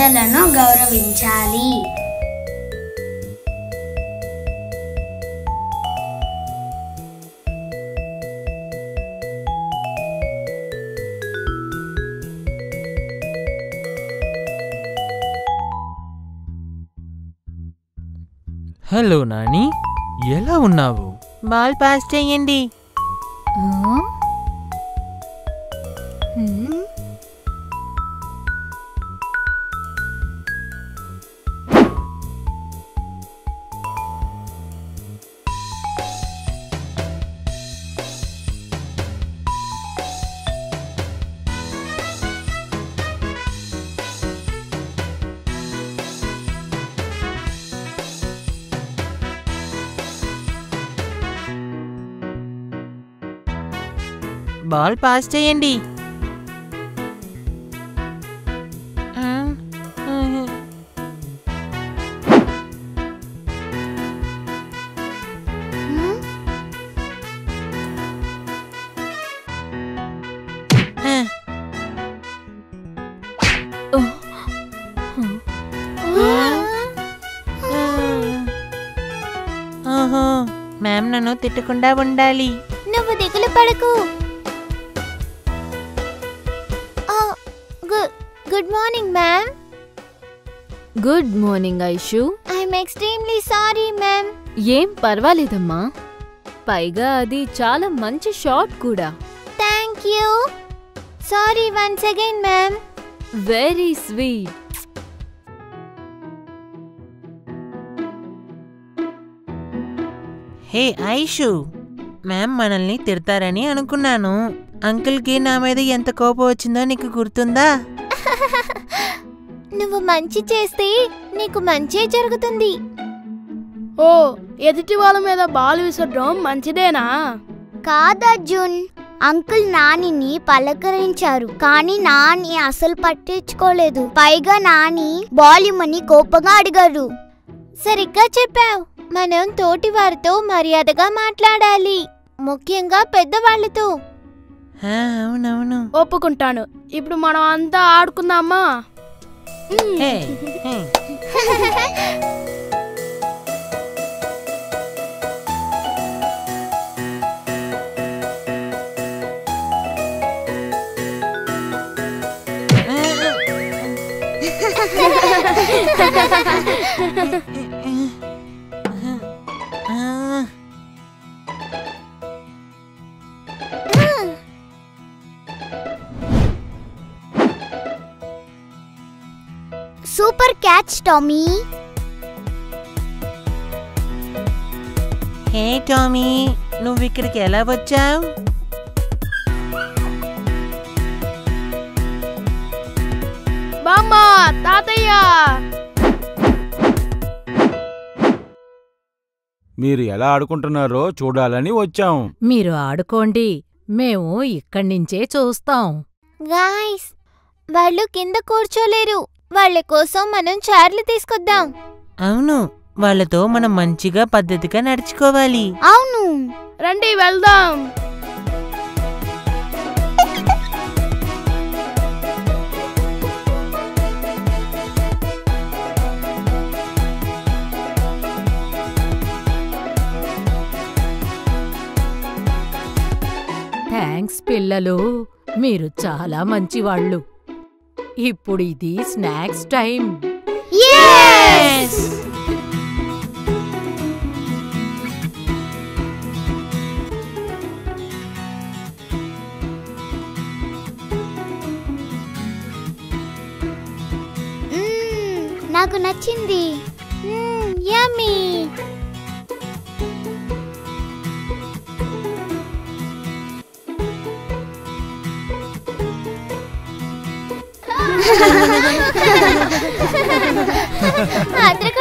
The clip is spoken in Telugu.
పెద్దలను గౌరవించాలి. హలో నాని, ఎలా ఉన్నావు? బాల్ పాస్ చేయండి. బాల్ పాస్ చేయండి. మ్యామ్ నన్ను తిట్టకుండా ఉండాలి. నువ్వు దిగులు పడకు. Good morning ma'am. Good morning Aishu. I'm extremely sorry ma'am. ఏం పర్వాలేదమ్మా, పైగా అది చాలా మంచి షాట్ కూడా. Thank you. Sorry once again ma'am. Very sweet. Hey Aishu, ma'am మనల్ని తిడతారని అనుకున్నాను. అంకుల్కి నా మీద ఎంత కోపం వచ్చిందో నీకు గుర్తుందా? నువ్వు మంచి చేస్తే నీకు మంచే జరుగుతుంది. ఓ, ఎదుటి వాళ్ళ మీద బాల్ విసరడం మంచిదేనా? కాదర్జున్, అంకుల్ నానిని పలకరించారు కానీ నాని అసలు పట్టించుకోలేదు. పైగా నాని బాల్ ఇమ్మని కోపంగా అడిగారు. సరిగ్గా చెప్పావు. మనం తోటి వారితో మర్యాదగా మాట్లాడాలి, ముఖ్యంగా పెద్దవాళ్ళతో. అవునవును, ఒప్పుకుంటాను. ఇప్పుడు మనం అంతా ఆడుకుందామా? Super catch Tommy. Hey Tommy, నువ్వు ఇక్కడికి ఎలా వచ్చావు? బామ్మ, తాతయ్య. మీరు ఎలా ఆడుకుంటున్నారో చూడాలని వచ్చాం. మీరు ఆడుకోండి, మేము ఇక్కడి నుంచే చూస్తాం. గాయ్స్, వాళ్ళు కింద కూర్చోలేరు. వాళ్ళ కోసం మనం చైర్లు తీసుకొద్దాం. అవును, వాళ్ళతో మనం మంచిగా పద్ధతిగా నడుచుకోవాలి. అవును, రండి వెళ్దాం. థ్యాంక్స్ పిల్లలు, మీరు చాలా మంచివాళ్ళు. ఇప్పుడు ఇది స్నాక్స్ టైం. నాకు నచ్చింది. యమ్మీ. అందరూ